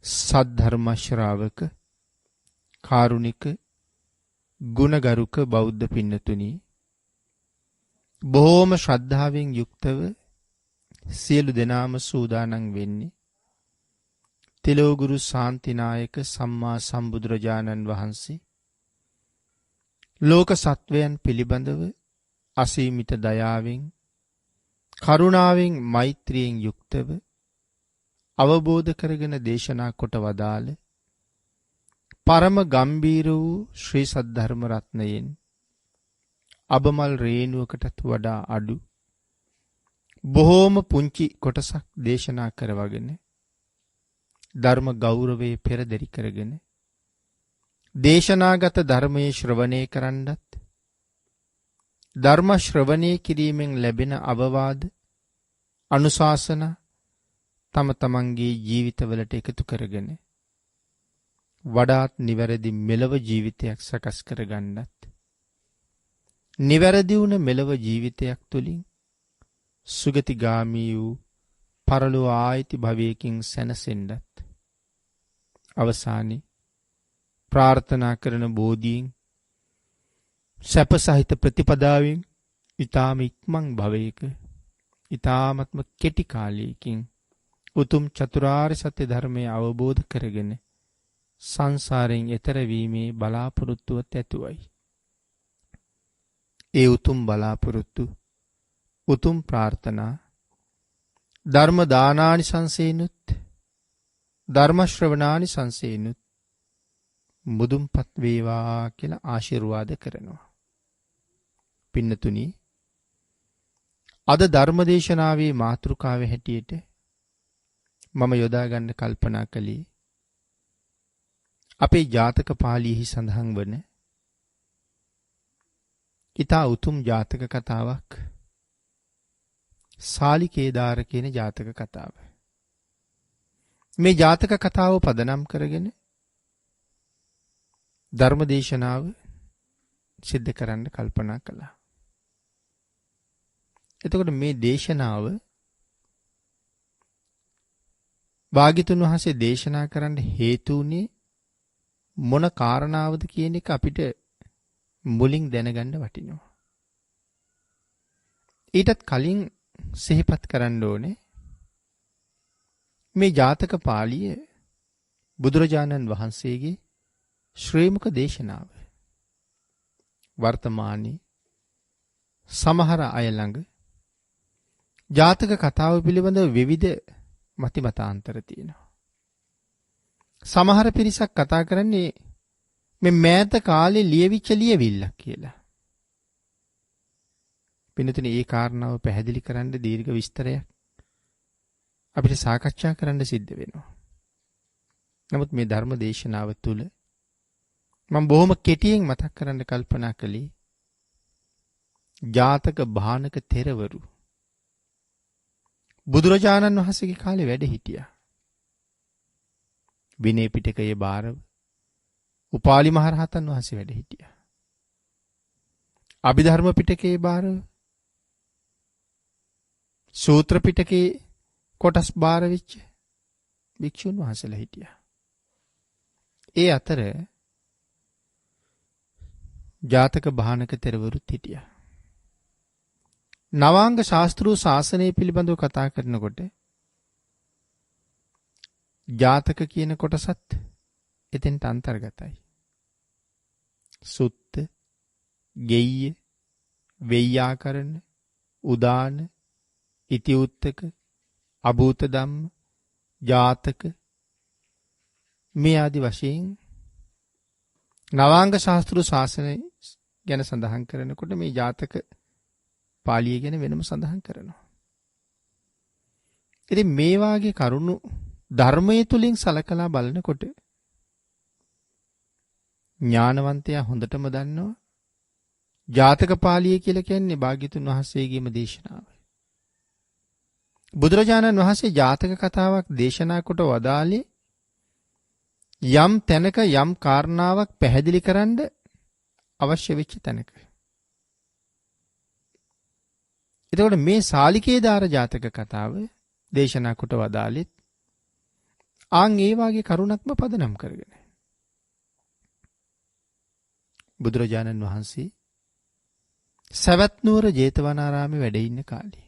සද්ධර්ම ශ්‍රාවක කාරුණික ගුණගරුක බෞද්ධ පින්නතුනි, බොහෝම ශ්‍රද්ධාවෙන් යුක්තව සියලු දෙනාම සූදානම් වෙන්නේ තිලෝගුරු ශාන්තිනායක සම්මා සම්බුදුරජාණන් වහන්සේ ලෝක සත්වයන් පිළිබඳව අසීමිත දයාවෙන් කරුණාවෙන් මෛත්‍රියෙන් යුක්තව අවබෝධ කරගෙන දේශනා කොට වදාළ පරම ගම්බීර වූ ශ්‍රී සද්ධර්ම රත්නයෙන් අබමල් රේණුවකටත් වඩා අඩු බොහෝම පුංචි කොටසක් දේශනා කරවගෙන ධර්ම ගෞරවයේ පෙරදරි කරගෙන දේශනාගත ධර්මයේ ශ්‍රවණය කරන්නත් ධර්ම ශ්‍රවණය කිරීමෙන් ලැබෙන අවවාද අනුශාසනා තම තමන්ගේ ජීවිතවලට එකතු කරගෙන වඩාත් නිවැරදි මෙලව ජීවිතයක් සකස් කරගන්නත් නිවැරදි වුණ මෙලව ජීවිතයක් තුළින් සුගතිගාමී වූ පරලොව ආයිති භවයකින් සැනසෙන්නත් අවසානයේ ප්‍රාර්ථනා කරන බෝධීන් සැප සහිත ප්‍රතිපදාවෙන් ඊ타ම ඉක්මන් භවයක ඊ타මත්ම කෙටි කාලයකින් උතුම් චතුරාර්ය සත්‍ය ධර්මය අවබෝධ කරගෙන සංසාරයෙන් එතර වීමේ බලාපොරොත්තුවත් ඇතුවයි. ඒ උතුම් බලාපොරොත්තු උතුම් ප්‍රාර්ථනා ධර්ම දානානිසංසේනුත් ධර්ම ශ්‍රවණානිසංසේනුත් මුදුන්පත් වේවා කියලා ආශිර්වාද කරනවා. පින්නතුනි, අද ධර්මදේශනාවේ මාතෘකාවේ හැටියට මම යොදා ගන්න කල්පනා කළේ අපේ ජාතක පාළියෙහි සඳහන් වන ඊතා උතුම් ජාතක කතාවක්, සාලිකේදාර කියන ජාතක කතාව. මේ ජාතක කතාව පදනම් කරගෙන ධර්මදේශනාව සිද්ධ කරන්න කල්පනා කළා. එතකොට මේ දේශනාව භාග්‍යතුන් වහන්සේ දේශනා කරන්න හේතු වුණේ මොන කාරණාවද කියන එක අපිට මුලින් දැනගන්න වටිනවා. ඊටත් කලින් සිහිපත් කරන්න ඕනේ මේ ජාතක පාළිය බුදුරජාණන් වහන්සේගේ ශ්‍රී මුක දේශනාව. වර්තමානයේ සමහර අය ළඟ ජාතක කතාව පිළිබඳව විවිධ මතිමතාන්තර තියෙනවා. සමහර පිරිසක් කතා කරන්නේ මේ මෑත කාලේ ලියවිච්ච ලියවිල්ලක් කියලා. පින්නතුනි, ඒ කාරණාව පැහැදිලි කරන්න දීර්ඝ විස්තරයක් අපිට සාකච්ඡා කරන්න සිද්ධ වෙනවා. නමුත් මේ ධර්ම දේශනාව තුළ මම බොහොම කෙටියෙන් මතක් කරන්න කල්පනා කළේ ජාතක භානක තෙරවරු බුදුරජාණන් වහන්සේගේ කාලේ වැඩ හිටියා. විනය පිටකයේ බාරව උපාලි මහරහතන් වහන්සේ වැඩ හිටියා. අභිධර්ම පිටකයේ බාරව සූත්‍ර පිටකයේ කොටස් බාර වෙච්ච භික්ෂුන් වහන්සේලා හිටියා. ඒ අතර ජාතක භානක තෙරවරුත් හිටියා. නවාංග ශාස්ත්‍රූ ශාසනය පිළිබඳව කතා කරනකොට ජාතක කියන කොටසත් එතෙන්ට අන්තර්ගතයි. සුත්ත, ගෙය්‍ය, වෙය්‍යාකරණ, උදාන, ඉතිඋත්තක, අභූත ධම්ම, ජාතක මේ ආදි වශයෙන් නවාංග ශාස්ත්‍රූ ශාසනය ගැන සඳහන් කරනකොට මේ ජාතක පාළිය ගැන වෙනම සඳහන් කරනවා. ඉතින් මේ වාගේ කරුණු ධර්මයේ තුලින් සලකලා බලනකොට ඥානවන්තයා හොඳටම දන්නවා ජාතක පාළිය කියලා කියන්නේ භාග්‍යතුන් වහන්සේගේම දේශනාව. බුදුරජාණන් වහන්සේ ජාතක කතාවක් දේශනා කොට වදාළේ යම් තැනක යම් කාරණාවක් පැහැදිලි කරන්න අවශ්‍ය වෙච්ච තැනක. එතකොට මේ සාලිකේදාර ජාතක කතාව දේශනා කොට වදාළෙත් ආන් ඒ වාගේ කරුණක්ම පදනම් කරගෙන බුදුරජාණන් වහන්සේ සවැත් නුවර ජේතවනාරාමේ වැඩ ඉන්න කාලේ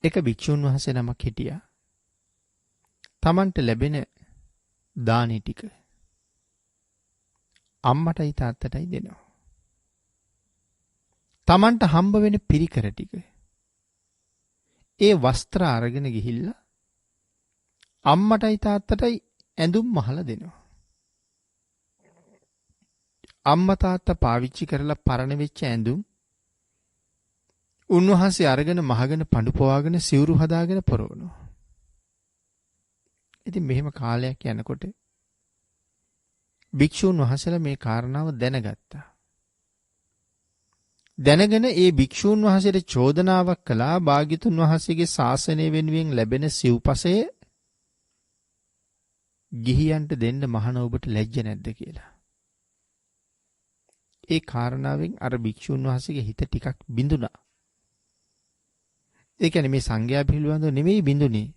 එක භික්ෂුන් වහන්සේ නමක් හිටියා. Tamanට ලැබෙන දානි ටික අම්මටයි තාත්තටයි දෙනවා. Tamanට හම්බ වෙන පිරිකර ටික ඒ වස්ත්‍ර අරගෙන ගිහිල්ලා අම්මටයි තාත්තටයි ඇඳුම් මහලා දෙනවා. අම්මා තාත්තා පාවිච්චි කරලා පරණ වෙච්ච ඇඳුම් උන්වහන්සේ අරගෙන මහගෙන පඳු පොවාගෙන සිවුරු හදාගෙන පොරවනවා. ඉතින් මෙහෙම කාලයක් යනකොට භික්ෂුන් වහන්සේලා මේ කාරණාව දැනගත්තා. දැනගෙන ඒ භික්ෂුන් වහන්සේට චෝදනාවක් කළා භාග්‍යතුන් වහන්සේගේ ශාසනය වෙනුවෙන් ලැබෙන සිව්පසය ගිහියන්ට දෙන්න මහණ ඔබට ලැජ්ජ නැද්ද කියලා. ඒ කාරණාවෙන් අර භික්ෂුන් වහන්සේගේ හිත ටිකක් බිඳුණා. ඒ කියන්නේ මේ සංඝයා පිළිබඳව නෙමෙයි බිඳුනේ.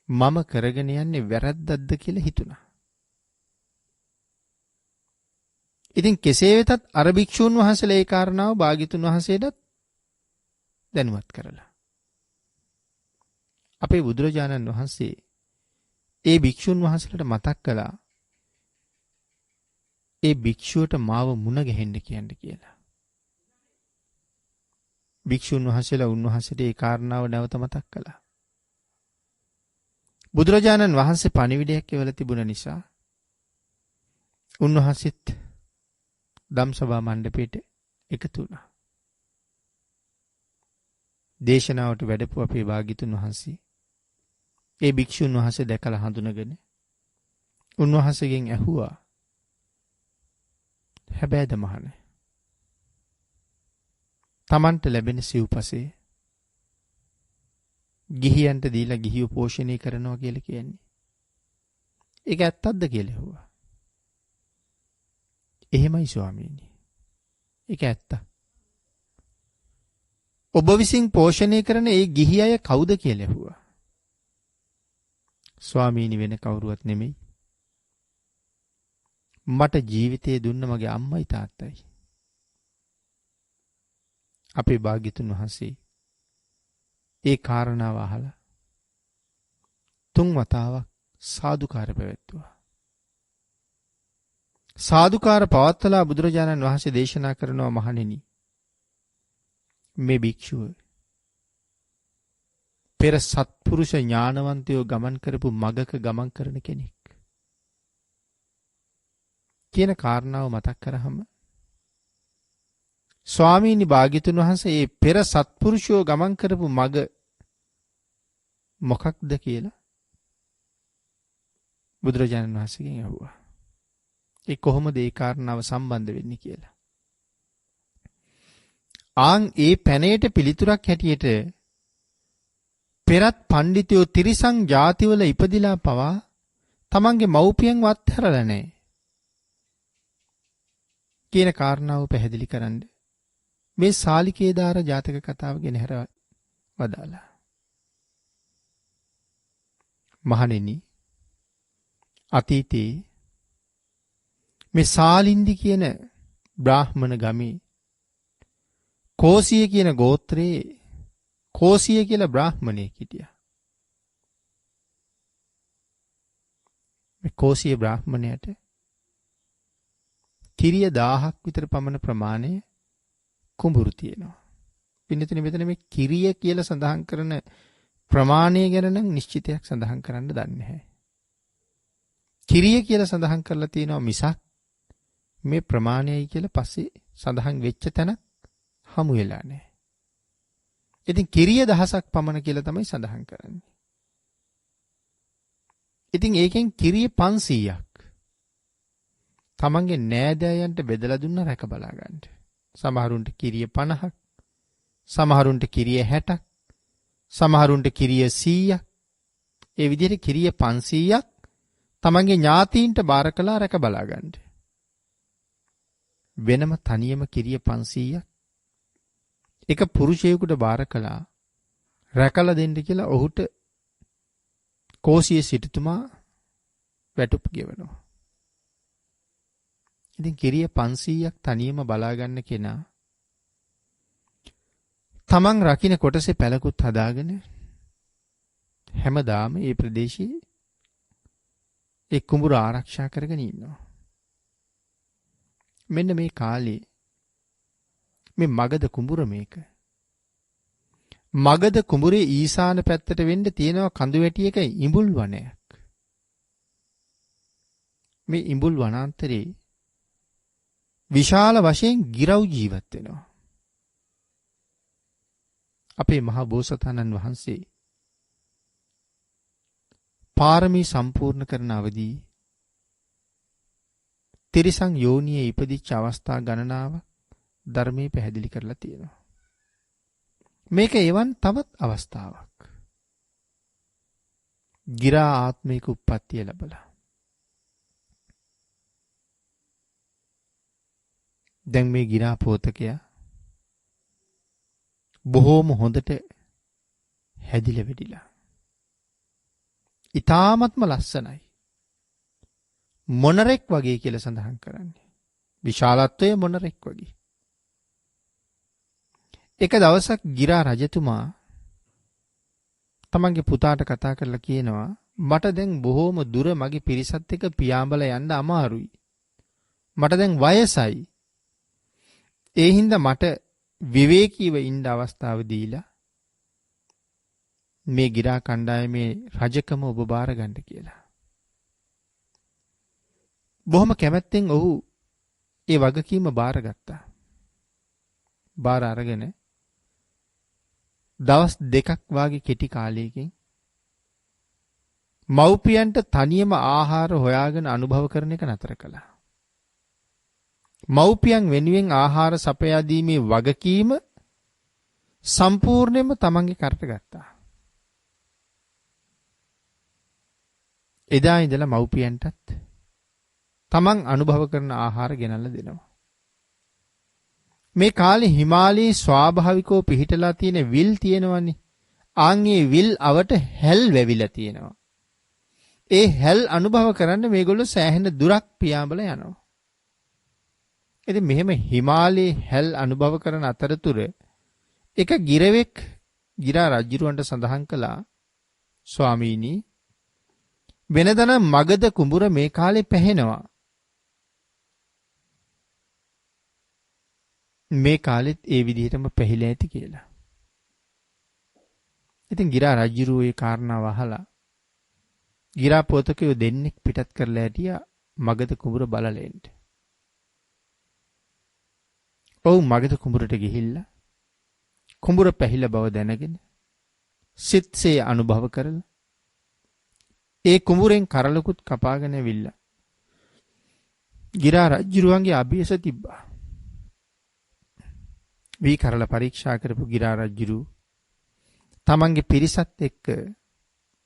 මම කරගෙන යන්නේ වැරද්දක්ද කියලා හිතුණා. ඉතින් කෙසේ වෙතත් අර භික්ෂුන් වහන්සේලා ඒ කාරණාව භාග්‍යතුන් වහන්සේටත් දැනුවත් කරලා. අපේ බුදුරජාණන් වහන්සේ ඒ භික්ෂුන් වහන්සේලාට මතක් කළා ඒ භික්ෂුවට මාව මුණ ගැහෙන්න කියන්න කියලා. භික්ෂුන් වහන්සේලා උන්වහන්සේට ඒ කාරණාව නැවත මතක් කළා. බුදුරජාණන් වහන්සේ පණිවිඩයක් එවලා තිබුණ නිසා උන්වහන්සේත් ධම්සභා මණ්ඩපයට එකතු වුණා. දේශනාවට වැඩපු අපේ භාග්‍යතුන් වහන්සේ ඒ භික්ෂුන් වහන්සේ දැකලා හඳුනගෙන උන්වහන්සේගෙන් ඇහුවා හැබැයිද මහණේ Tamanට ලැබෙන සිව්පසේ ගිහියන්ට දීලා ගිහිව පෝෂණය කරනවා කියලා කියන්නේ ඒක ඇත්තක්ද කියලා ඇහුවා. එහෙමයි ස්වාමීනි. ඒක ඇත්ත. ඔබ විසින් පෝෂණය කරන ඒ ගිහි අය කවුද කියලා ඇහුවා. ස්වාමීනි වෙන කවුරුවත් නෙමෙයි. මට ජීවිතේ දුන්න මගේ අම්මයි තාත්තයි. අපේ භාග්‍යතුන් වහන්සේ ඒ කාරණාව අහලා 3 වතාවක් සාදුකාර පැවැත්තුවා. සාදුකාර පවත්වලා බුදුරජාණන් වහන්සේ දේශනා කරනවා මහණෙනි මේ භික්ෂුව පෙර සත්පුරුෂ ඥානවන්තයෝ ගමන් කරපු මගක ගමන් කරන කෙනෙක් කියන කාරණාව මතක් කරාම ස්වාමීනි භාග්‍යතුන් වහන්සේ මේ පෙර සත්පුරුෂයෝ ගමන් කරපු මග මොකක්ද කියලා බුදුරජාණන් වහන්සේගෙන් අහුවා. ඒ කොහොමද ඒ කාරණාව සම්බන්ධ වෙන්නේ කියලා. ආන් ඒ පැනේට පිළිතුරක් හැටියට පෙරත් පඬිතුයෝ තිරිසන් ಜಾතිවල ඉපදිලා පවා තමන්ගේ මව්පියන් වත්හැරලා නැහැ කියන කාරණාව පැහැදිලි කරන්න මේ සාලිකේදාර ජාතක කතාව ගෙන හැර වදාලා. මහණෙනි අතීතේ මේ සාලින්දි කියන බ්‍රාහ්මණ ගමේ කෝසිය කියන ගෝත්‍රයේ කෝසිය කියලා බ්‍රාහ්මණයෙක් හිටියා. මේ කෝසිය බ්‍රාහ්මණයට කිරිය 1000ක් විතර පමණ ප්‍රමාණය කුඹුරු තියෙනවා. පින්නතුනේ මෙතන මේ කිරිය කියලා සඳහන් කරන ප්‍රමාණය ගැන නම් නිශ්චිතයක් සඳහන් කරන්න දන්නේ නැහැ. කිරිය කියලා සඳහන් කරලා තියෙනවා මිසක් මේ ප්‍රමාණයයි කියලා පස්සේ සඳහන් වෙච්ච තැන හමු වෙලා නැහැ. ඉතින් කිරිය 1000ක් පමණ කියලා තමයි සඳහන් කරන්නේ. ඉතින් ඒකෙන් කිරිය 500ක් තමන්ගේ නෑදෑයන්ට බෙදලා දුන්න රැක බලා ගන්න. සමහරුන්ට කිරිය 50ක්, සමහරුන්ට කිරිය 60ක්, සමහරුන්ට කිරිය 100ක්. ඒ විදිහට කිරිය 500ක් තමන්ගේ ඥාතීන්ට බාර කළා රැක බලා ගන්න. වෙනම තනියම කිරිය 500ක් එක පුරුෂයෙකුට බාර කළා රැකලා දෙන්න කියලා ඔහුට කෝසිය සිටුතුමා වැටුප් ගෙවනවා. ඉතින් කිරිය 500ක් තනියම බලා ගන්න කෙනා තමන් රකින්න කොටසේ පැලකුත් හදාගෙන හැමදාම මේ ප්‍රදේශයේ ඒ කුඹුර ආරක්ෂා කරගෙන ඉන්නවා. මෙන්න මේ කාලේ මේ මගධ කුඹුර මේක. මගධ කුඹුරේ ඊසාන පැත්තට වෙන්න තියෙනවා කඳු වැටියක ඉඹුල් වනයක්. මේ ඉඹුල් වනාන්තරේ විශාල වශයෙන් ගිරව් ජීවත් වෙනවා. අපේ මහා බෝසතාණන් වහන්සේ පාරමී සම්පූර්ණ කරන අවදී තිරිසන් යෝනියේ ඉපදිච්ච අවස්ථා ගණනාව ධර්මයේ පැහැදිලි කරලා තියෙනවා. මේක එවන් තවත් අවස්ථාවක්. ගිරා ආත්මික උප්පත්තිය ලැබලා. දැන් මේ ගිරා පෝතකයා බොහෝම හොඳට හැදිලා වෙඩිලා. ඊ타ත්ම ලස්සනයි. මොනරෙක් වගේ කියලා සඳහන් කරන්නේ. විශාලත්වයේ මොනරෙක් වගේ. එක දවසක් ගිරා රජතුමා තමන්ගේ පුතාට කතා කරලා කියනවා මට දැන් බොහෝම දුර මගේ පිරිසත් එක්ක පියාඹලා යන්න අමාරුයි. මට දැන් වයසයි. ඒ හින්දා මට විවේකීව ඉන්න අවස්ථාව දීලා මේ ගිරා කණ්ඩායමේ රජකම ඔබ බාර ගන්න කියලා. බොහොම කැමැත්තෙන් ඔහු ඒ වගකීම බාරගත්තා. බාර අරගෙන දවස් 2ක් වාගේ කෙටි කාලයකින් මව්පියන්ට තනියම ආහාර හොයාගෙන අනුභව කරන එක නතර කළා. මව්පියන් වෙනුවෙන් ආහාර සපයා දීමේ වගකීම සම්පූර්ණයෙන්ම තමන්ගේ කරට ගත්තා. එදා ඉඳලා මව්පියන්ටත් තමන් අනුභව කරන ආහාර ගෙනල්ලා දෙනවා. මේ කාලේ හිමාලයේ ස්වාභාවිකව පිහිටලා තියෙන විල් තියෙනවනේ. ආන්ගේ විල් අවට හැල් වැවිලා තියෙනවා. ඒ හැල් අනුභව කරන්න මේගොල්ලෝ සෑහෙන දුරක් පියාඹලා යනවා. ඉතින් මෙහෙම හිමාලයේ හැල් අනුභව කරන අතරතුර එක ගිරවෙක් ගිරා රජුරවන්ට සඳහන් කළා ස්වාමීනි වෙනදන මගධ කුඹුර මේ කාලේ පැහෙනවා. මේ කාලෙත් ඒ විදිහටම පැහිලා ඇති කියලා. ඉතින් ගිරා රජුරෝ ඒ කාරණාව අහලා ගිරා පොතකයෝ දෙන්නෙක් පිටත් කරලා ඇටියා මගධ කුඹුර බලලා එන්න. ඔව් මගධ කුඹුරට ගිහිල්ලා කුඹුර පැහිලා බව දැනගෙන සිත්සේ අනුභව කරලා ඒ කුඹුරෙන් කරලකුත් කපාගෙන ඇවිල්ලා ගිරා රජුරුවන්ගේ අභියස තිබ්බා. වී කරලා පරීක්ෂා කරපු ගිරා රජුරු තමන්ගේ පිරිසත් එක්ක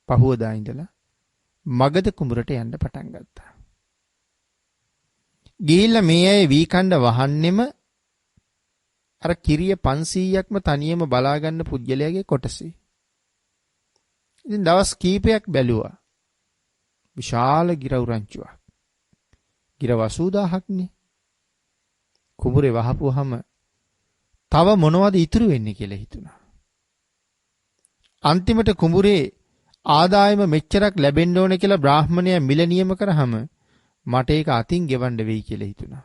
පහුවදා ඉඳලා මගධ කුඹුරට යන්න පටන් ගත්තා. ගිහිල්ලා මේ අය වී කණ්ඩ වහන්නෙම අර කිරිය 500ක්ම තනියම බලා ගන්න පුජ්‍යලයාගේ කොටසේ. ඉතින් දවස් කීපයක් බැලුවා. විශාල ගිරව් රංචුවක්. ගිරව 80000ක්නේ. කුඹුරේ වහපුවාම තව මොනවද ඉතුරු වෙන්නේ කියලා හිතුණා. අන්තිමට කුඹුරේ ආදායම මෙච්චරක් ලැබෙන්න ඕන කියලා බ්‍රාහ්මණයා මිල නියම කරාම මට ඒක අතින් ගෙවන්න වෙයි කියලා හිතුණා.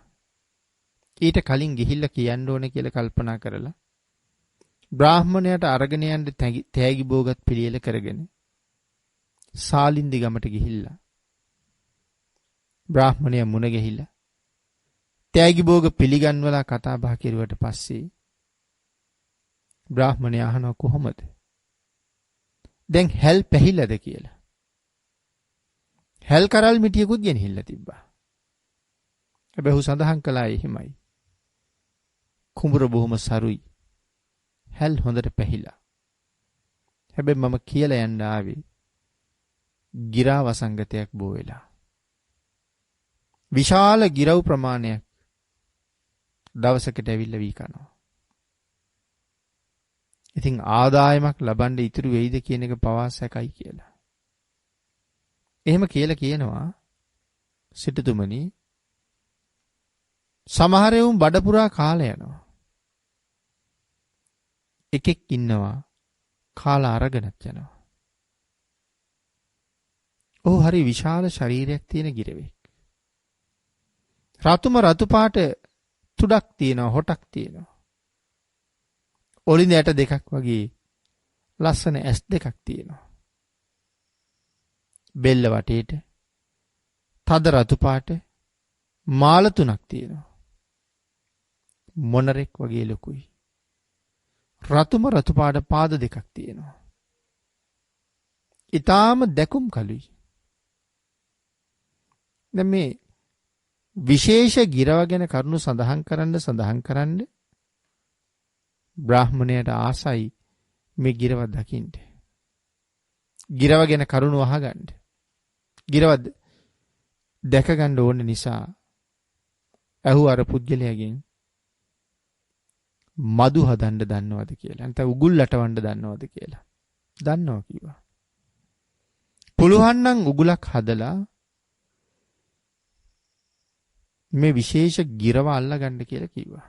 ඊට කලින් ගිහිල්ලා කියන්න ඕන කියලා කල්පනා කරලා බ්‍රාහ්මණයාට අරගෙන යන්න තෑගි බෝගත් පිළියෙල කරගෙන සාලින්දි ගමට ගිහිල්ලා බ්‍රාහ්මණයා මුණ ගැහිලා තෑගි බෝග පිළිගන්වලා කතා බහ කෙරුවට පස්සේ බ්‍රාහ්මණයා අහනවා කොහොමද? දැන් හැල් පැහිලාද කියලා. හැල් කරල් මිටියකුත් ගෙනහිල්ලා තිබ්බා. හැබැයි ඔහු සඳහන් කළා එහෙමයි. කුඹුර බොහොම සරුයි. හැල් හොඳට පැහිලා. හැබැයි මම කියලා යන්න ආවේ ගිරා වසංගතයක් බෝ වෙලා. විශාල ගිරව් ප්‍රමාණයක් දවසකට ඇවිල්ලා වී කනවා. ඉතින් ආදායමක් ලබන්න ඉතුරු වෙයිද කියන එක පවා සැකයි කියලා. එහෙම කියලා කියනවා සිටුතුමනි සමහර එවුන් බඩ පුරා කාලා යනවා. එකෙක් ඉන්නවා කාලා අරගෙනත් යනවා. ඔහු හරි විශාල ශරීරයක් තියෙන ගිරවෙක්. රතුම රතු පාට තුඩක් තියෙනවා, හොටක් තියෙනවා. ඔලින්ද ඇට දෙකක් වගේ ලස්සන ඇස් දෙකක් තියෙනවා. බෙල්ල වටේට තද රතු පාට මාල තුනක් තියෙනවා. මොනරෙක් වගේ ලොකුයි. රතුම රතු පාට පාද දෙකක් තියෙනවා. ඊටාම දැකුම් කළුයි. දැන් මේ විශේෂ ගිරව ගැන කරුණු සඳහන් කරන්න බ්‍රාහ්මණයට ආසයි මේ ගිරව දකින්න. ගිරව ගැන කරුණු අහගන්න. ගිරව දැක ගන්න ඕන නිසා අහු අර පුද්ගලයාගෙන් මදු හදන්න දන්නවද කියලා. නැත්නම් උගුල් ලටවන්න දන්නවද කියලා. දන්නවා කිව්වා. පුළුවන් නම් උගුලක් හදලා මේ විශේෂ ගිරව අල්ලගන්න කියලා කිව්වා.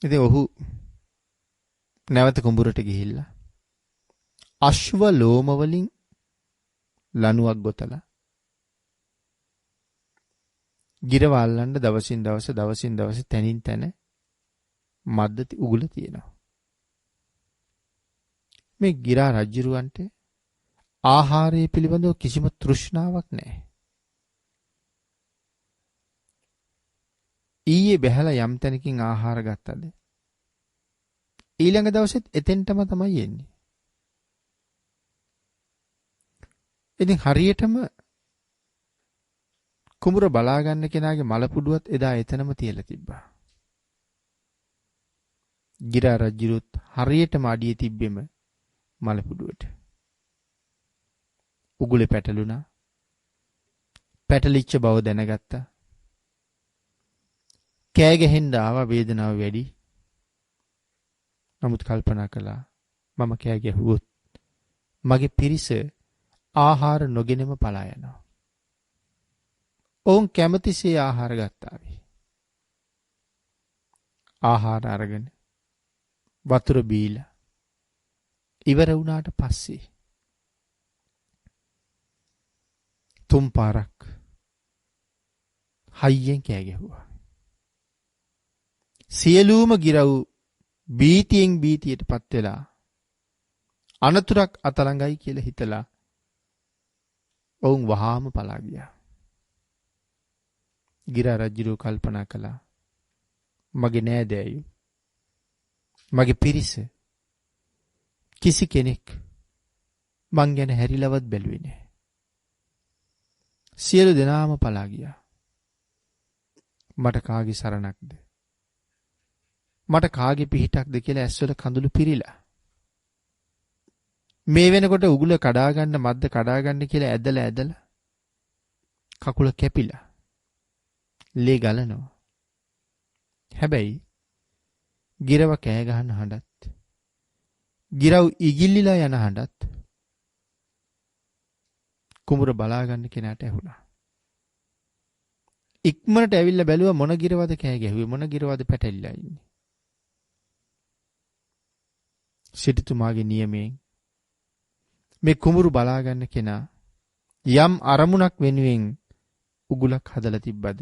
ඉතින් ඔහු නැවත කුඹුරට ගිහිල්ලා අශ්ව ලෝම වලින් ලණුවක් ගොතලා ගිරව අල්ලන්න දවසින් දවස තනින් තන මද්ද උගුල තියෙනවා. මේ ගිරා රජුරවන්ට ආහාරය පිළිබඳව කිසිම තෘෂ්ණාවක් නැහැ. ඊයේ බැහැලා යම් තැනකින් ආහාර ගත්තද ඊළඟ දවසෙත් එතෙන්ටම තමයි එන්නේ. ඉතින් හරියටම කුඹුර බලා ගන්න කෙනාගේ මල පුඩුවත් එදා එතනම තියලා තිබ්බා. ගිරා රජුත් හරියටම අඩිය තිබ්බෙම මල පුඩුවට. උගුලේ පැටලුණා. පැටලිච්ච බව දැනගත්තා. කෑ ගැහෙන්න ආවා, වේදනාව වැඩි. නමුත් කල්පනා කළා මම කෑ ගැහුවොත් මගේ පිරිස ආහාර නොගෙනම පලා යනවා. ඔවුන් කැමතිසේ ආහාර ගත්තාවි. ආහාර අරගෙන වතුර බීලා ඉවර වුණාට පස්සේ තුන් පාරක් හයියෙන් කෑ ගැහුවා. සියලුම ගිරව් බීතියෙන් බීතියටපත් වෙලා අනතුරක් අතලඟයි කියලා හිතලා ඔවුන් වහාම පලා ගියා. ගිරා රජුරෝ කල්පනා කළා මගේ නෑදෑයෝ මගේ පිරිස කිසි කෙනෙක් මං ගැන හැරිලවත් බැලුවේ නෑ. සියලු දෙනාම පලා ගියා. මට කාගේ සරණක්ද? මට කාගේ පිහිටක්ද කියලා ඇස්වල කඳුළු පිරීලා. මේ වෙනකොට උගුල කඩා ගන්න මද්ද කඩා ගන්න කියලා ඇදලා කකුල කැපිලා. ලේ ගලනවා. හැබැයි ගිරව කෑ ගහන හඬත් ගිරව් ඉගිල්ලිලා යන හඬත් කුඹුර බලා ගන්න කෙනාට ඇහුණා. ඉක්මනට ඇවිල්ලා බැලුවා මොන ගිරවද කෑ ගැහුවේ, මොන ගිරවද පැටලිලා ඉන්නේ. සිටුතුමාගේ නියමයෙන් මේ කුඹුරු බලා ගන්න කෙනා යම් අරමුණක් වෙනුවෙන් උගුලක් හදලා තිබ්බද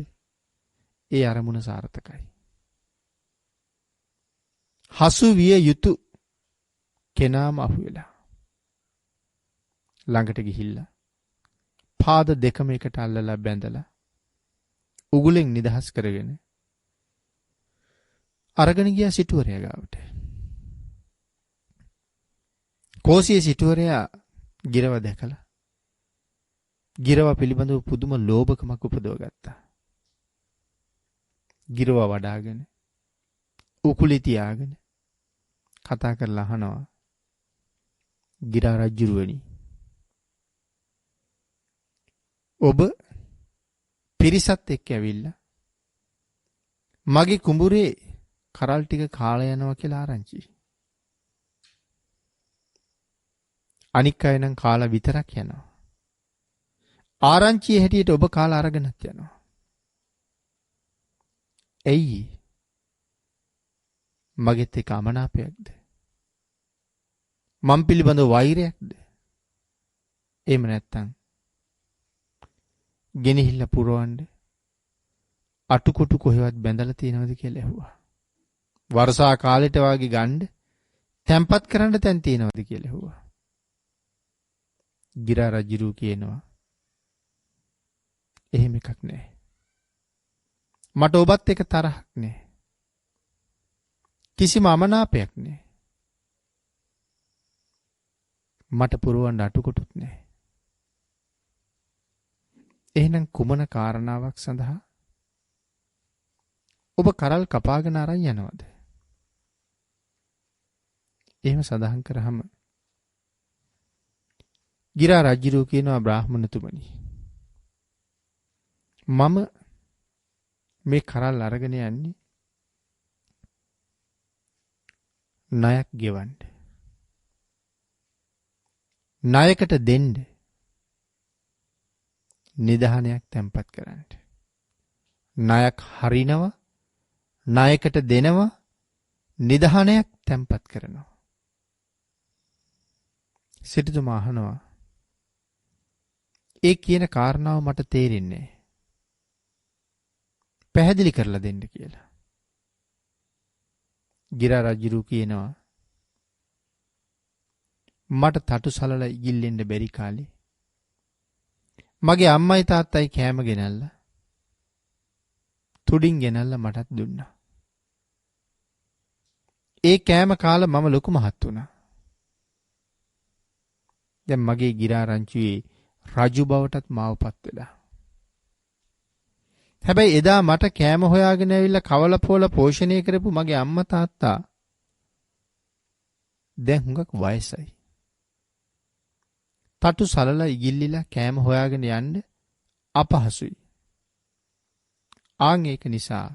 ඒ අරමුණ සාර්ථකයි. හසු විය යුතු කෙනාම අහුවෙලා ළඟට ගිහිල්ලා පාද දෙකම එකට අල්ලලා බැඳලා උගුලෙන් නිදහස් කරගෙන අරගෙන ගියා සිටුවරයා ගාවට. කෝසියේ සිටුවරයා ගිරව දැකලා ගිරව පිළිබඳව පුදුම ලෝභකමක් උපදව ගත්තා. ගිරව වඩාගෙන උකුලේ තියාගෙන කතා කරලා අහනවා ගිරා රජුරුවනි, ඔබ පිරිසත් එක්ක ඇවිල්ලා මගේ කුඹුරේ කරල් ටික කාලා යනවා කියලා ආරංචි. අනික් අය නම් කාලා විතරක් යනවා. ආරංචියේ හැටියට ඔබ කාලා අරගෙනත් යනවා. ඇයි? මගෙත් එක අමනාපයක්ද? මම් පිළිබඳව වෛරයක්ද? එහෙම නැත්තම් ගෙනහිල්ල පුරවන්න අටුකොටු කොහෙවත් බැඳලා තියෙනවද කියලා ඇහුවා. වර්ෂා කාලෙට වාගේ ගන්න තැම්පත් කරන්න තැන් තියෙනවද කියලා ඇහුවා. ගිරා රජුරු කියනවා එහෙම එකක් නැහැ. මට ඔබත් එක තරහක් නැහැ. කිසිම අමනාපයක් නැහැ. මට පුරවන්න අටුකොටුත් නැහැ. එහෙනම් කුමන කාරණාවක් සඳහා ඔබ කරල් කපාගෙන අරන් යනවද? එහෙම සඳහන් කරාම ගිරා රජුරු කියනවා බ්‍රාහ්මණතුමනි මම මේ කරල් අරගෙන යන්නේ ණයක් ගෙවන්න. ණයකට දෙන්න නිදහනයක් තැම්පත් කරන්න. ණයක් හරිනවා ණයකට දෙනවා නිදහනයක් තැම්පත් කරනවා. සිටුතුමා අහනවා ඒ කියන කාරණාව මට තේරෙන්නේ නැහැ. පැහැදිලි කරලා දෙන්න කියලා. ගිරා රජුරු කියනවා මට තටු සලලා ඉගිල්ලෙන්න බැරි කාලේ මගේ අම්මයි තාත්තයි කෑම ගෙනල්ලා තුඩින් ගෙනල්ලා මටත් දුන්නා. ඒ කෑම කාලා මම ලොකු මහත් වුණා. දැන් මගේ ගිරා රංචුවේ රජු බවටත් මාවපත් වෙලා. හැබැයි එදා මට කෑම හොයාගෙන ඇවිල්ලා කවල පොල පෝෂණය කරපු මගේ අම්මා තාත්තා දැන් හුඟක් වයසයි. තටු සලලා ඉගිල්ලිලා කෑම හොයාගෙන යන්න අපහසුයි. ආන් ඒක නිසා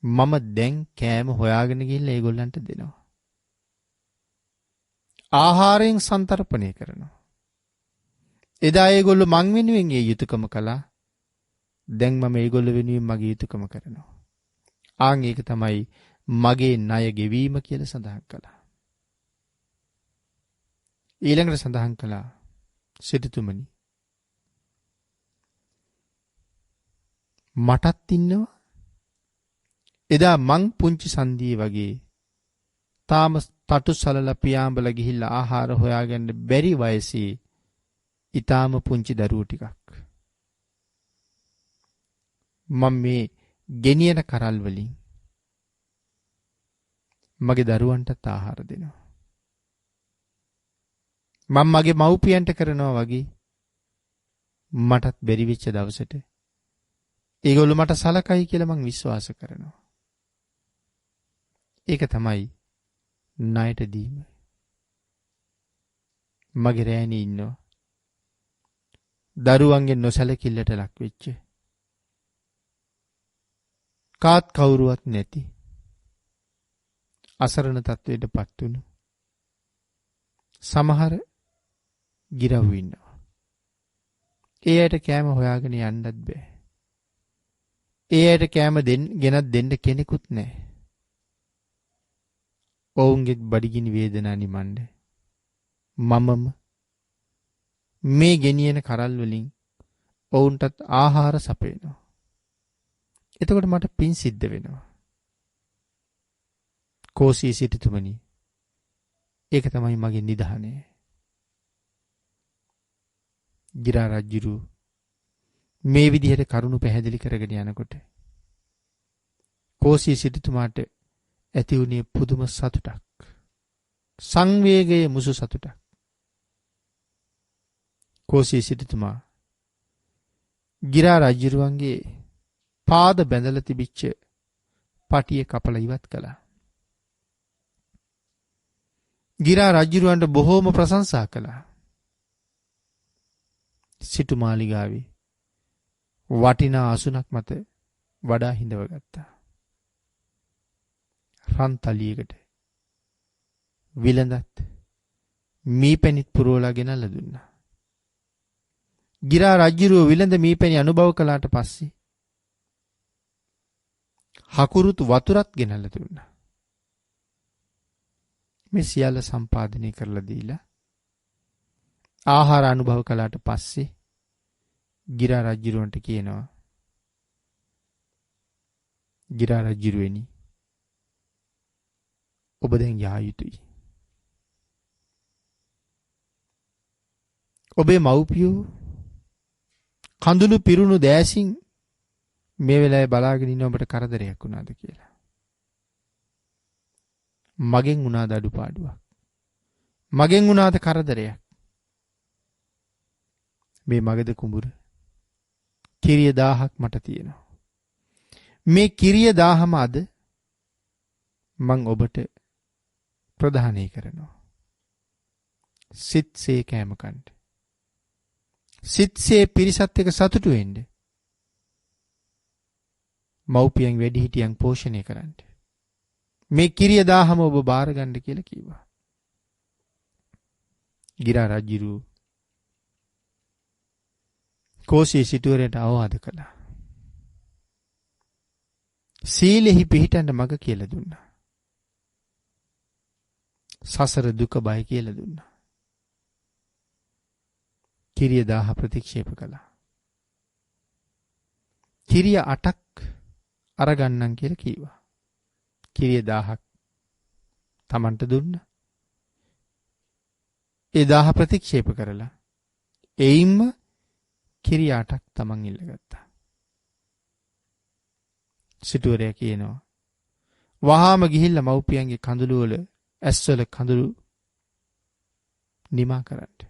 මම දැන් කෑම හොයාගෙන ගිහිල්ලා ඒගොල්ලන්ට දෙනවා. ආහාරයෙන් සන්තරපණය කරනවා. එදා ඒගොල්ලෝ මං වෙනුවෙන් ඒ යුතුයකම කළා. දැන් මම ඒගොල්ලෝ වෙනුවෙන් මගේ යුතුයකම කරනවා. ආන් ඒක තමයි මගේ ණය ගෙවීම කියලා සඳහන් කළා. ඊළඟට සඳහන් කළා සිටුතුමනි මටත් ඉන්නවා එදා මං පුංචි සන්දියේ වගේ තාම තටු සලලා පියාඹලා ගිහිල්ලා ආහාර හොයාගන්න බැරි වයසේ ඊටාම පුංචි දරුවෝ ටිකක් මම මේ ගෙනියන කරල් වලින් මගේ දරුවන්ටත් ආහාර දෙනවා. මම මගේ මව්පියන්ට කරනවා වගේ මටත් බැරි වෙච්ච දවසට ඒගොල්ලෝ මට සලකයි කියලා මං විශ්වාස කරනවා. ඒක තමයි ණයට දීම. මගේ රෑණි ඉන්නවා. දරුවන්ගේ නොසලකිල්ලට ලක් වෙච්ච. කාත් කවුරුවත් නැති. අසරණ තත්වයට පත් වුණු. සමහර ගිරව් ඉන්නවා. ඒ අයට කෑම හොයාගෙන යන්නත් බෑ. ඒ අයට කෑම ගෙනත් දෙන්න කෙනෙකුත් නැහැ. ඔවුන්ගේ බඩගිනි වේදනා නිමන්න මමම මේ ගෙනියන කරල් වලින් ඔවුන්ටත් ආහාර සපයනවා. එතකොට මට පින් සිද්ධ වෙනවා. කෝසී සිටුතුමනි ඒක තමයි මගේ නිදහනය. ගිරා රජුරු මේ විදිහට කරුණු පැහැදිලි කරගෙන යනකොට කෝසී සිටුතුමාට ඇති වුණේ පුදුම සතුටක්. සංවේගයේ මුසු සතුටක්. කෝසී සිටුතුමා ගිරා රජුරුවන්ගේ පාද බැඳලා තිබිච්ච පටිය කපලා ඉවත් කළා. ගිරා රජුරුවන්ට බොහෝම ප්‍රශංසා කළා. සිටු මාලිගාවේ වටිනා අසුනක් මත වඩා හිඳව ගත්තා. රන් තලියකට විලඳත් මීපැණිත් පුරවලා ගෙනල්ලා දුන්නා. ගිරා රජුරුව විලඳ මීපැණි අනුභව කළාට පස්සේ හකුරුත් වතුරත් ගෙනල්ලා දුන්නා. මේ සියල්ල සම්පාදනය කරලා දීලා ආහාර අනුභව කළාට පස්සේ ගිරා රජුරවන්ට කියනවා, ගිරා රජුරුවනි, ඔබ දැන් යා යුතුයි. ඔබේ මව්පියෝ කඳුළු පිරුණු දෑසින් මේ වෙලාවේ බලාගෙන ඉන්න ඔබට කරදරයක් වුණාද කියලා. මගෙන් වුණාද අඩුපාඩුවක්? මගෙන් වුණාද කරදරයක්? මේ මගද කුඹුර කිරිය 1000ක් මට තියෙනවා. මේ කිරිය 1000ම අද මං ඔබට ප්‍රදානය කරනවා. සිත්සේ කෑම කන්න. සිත්සේ පිරිසත් එක්ක සතුටු වෙන්න. මව්පියන් වැඩිහිටියන් පෝෂණය කරන්න. මේ කිරිය 1000ම ඔබ බාර ගන්න කියලා කිව්වා. ගිරා රජුරු කෝසී සිටුවරයට අවවාද කළා. සීලෙහි පිහිටන්න මග කියලා දුන්නා. සසර දුක බය කියලා දුන්නා. කිරිය 1000 ප්‍රතික්ෂේප කළා. කිරිය 8ක් අරගන්නම් කියලා කිව්වා. කිරිය 1000ක් Tamanට දුන්නා. ඒ 1000 ප්‍රතික්ෂේප කරලා එයින්ම කිරිය 8ක් Taman ඉල්ලගත්තා. සිටුවරයා කියනවා, වහාම ගිහිල්ලා මව්පියන්ගේ කඳුළු වල ඇස්වල කඳුළු නිමා කරන්න.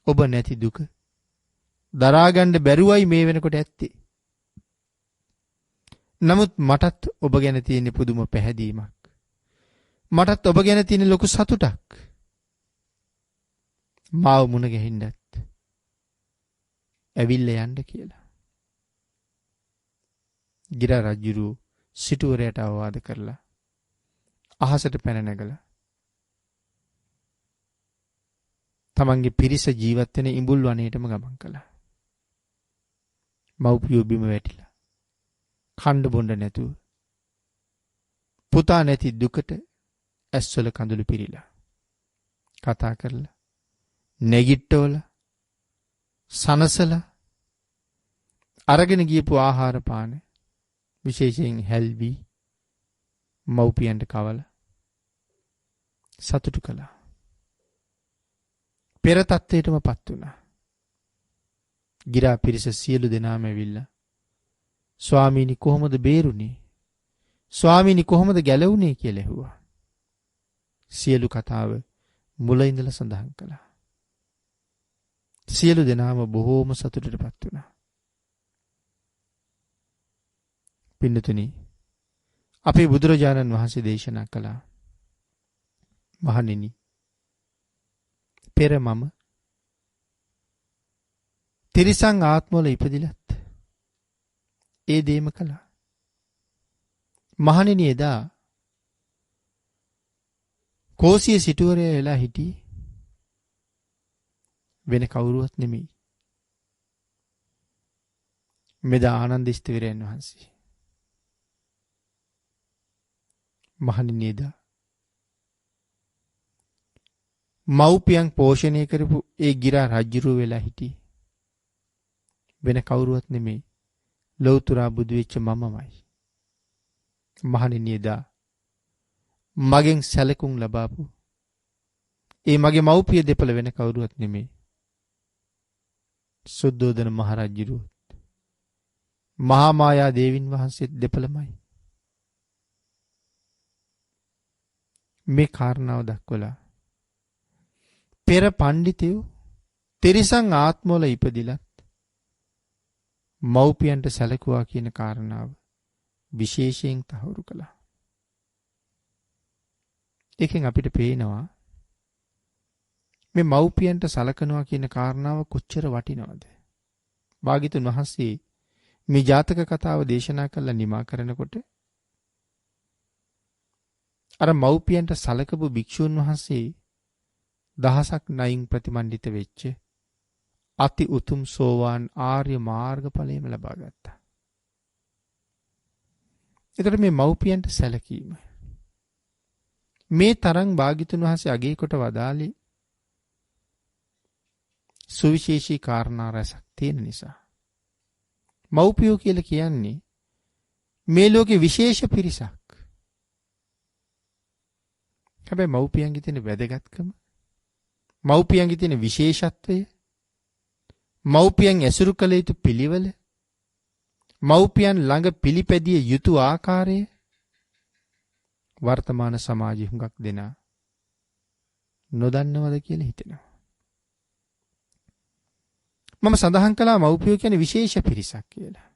ඔබ නැති දුක දරාගන්න බැරුවයි මේ වෙනකොට ඇත්තේ. නමුත් මටත් ඔබ ගැන තියෙන පුදුම පැහැදීමක්. මටත් ඔබ ගැන තියෙන ලොකු සතුටක්. මාව මුණ ගැහින්නත් ඇවිල්ලා යන්න කියලා. ගිරා රජුරු සිටුවරයට අවවාද කරලා අහසට පැන නැගලා තමන්ගේ පිරිස ජීවත් වෙන ඉඹුල් වනයේටම ගමන් කළා. මව්පියෝ බිම වැටිලා කණ්ඩ බොණ්ඩ නැතුව පුතා නැති දුකට ඇස්වල කඳුළු පිරීලා කතා කරලා නැගිට්ටවල සනසලා අරගෙන ගියපු ආහාර පාන විශේෂයෙන් හැල්වි මව්පියන්ට කවලා සතුටු කළා. පෙර තත්ත්වයටම පත් වුණා. ගිරා පිරිස සියලු දෙනාම ඇවිල්ලා ස්වාමීනි කොහොමද බේරුනේ? ස්වාමීනි කොහොමද ගැලවුනේ කියලා ඇහුවා. සියලු කතාව මුල ඉඳලා සඳහන් කළා. සියලු දෙනාම බොහෝම සතුටටපත් වුණා. පින්නතුනි, අපේ බුදුරජාණන් වහන්සේ දේශනා කළා, මහණෙනි, පෙර මම තිරිසන් ආත්මවල ඉපදිලත් ඒ දේම කළා. මහණෙනි, එදා කෝසිය සිටුවරයා වෙලා හිටියේ වෙන කවුරුවත් නෙමෙයි. මෙදා ආනන්ද ස්ථවිරයන් වහන්සේ. මහණෙනි, එදා මව්පියන් පෝෂණය කරපු ඒ ගිරා රජුරුව වෙලා හිටියේ වෙන කවුරුවත් නෙමෙයි, ලෞතුරා බුදු වෙච්ච මමමයි. මහණෙනි, එදා මගෙන් සැලකුම් ලබාපු ඒ මගේ මව්පිය දෙපළ වෙන කවුරුවත් නෙමෙයි, සුද්ධෝදන මහරජුරුවත් මහා මායා දේවින් වහන්සේ දෙපළමයි. මේ කාරණාව දක්වලා පෙර පඬිතයෝ තිරිසන් ආත්මවල ඉපදිලත් මව්පියන්ට සැලකුවා කියන කාරණාව විශේෂයෙන් තහවුරු කළා. ඒකෙන් අපිට පේනවා මේ මව්පියන්ට සලකනවා කියන කාරණාව කොච්චර වටිනවද. භාග්‍යතුන් වහන්සේ මේ ජාතක කතාව දේශනා කරලා නිමා කරනකොට අර මව්පියන්ට සලකපු භික්ෂුන් වහන්සේ දහසක් නයින් ප්‍රතිමන්විත වෙච්ච අති උතුම් සෝවාන් ආර්ය මාර්ගඵලයම ලබා ගත්තා. එතකොට මේ මව්පියන්ට සැලකීම මේ තරම් භාග්‍යතුන් වහන්සේ අගය කොට වදාළේ සුවිශේෂී කාරණා රැසක් තියෙන නිසා. මව්පියෝ කියලා කියන්නේ මේ ලෝකේ විශේෂ පිරිසක්. හැබැයි මව්පියන්ගේ තියෙන වැදගත්කම, මව්පියන්ගේ තියෙන විශේෂත්වය, මව්පියන් ඇසුරු කළ යුතු පිළිවෙල, මව්පියන් ළඟ පිළිපැදිය යුතු ආකාරය වර්තමාන සමාජයේ හුඟක් දෙනා නොදන්නවද කියලා හිතෙනවා. මම සඳහන් කළා මව්පියෝ කියන්නේ විශේෂ පිරිසක් කියලා.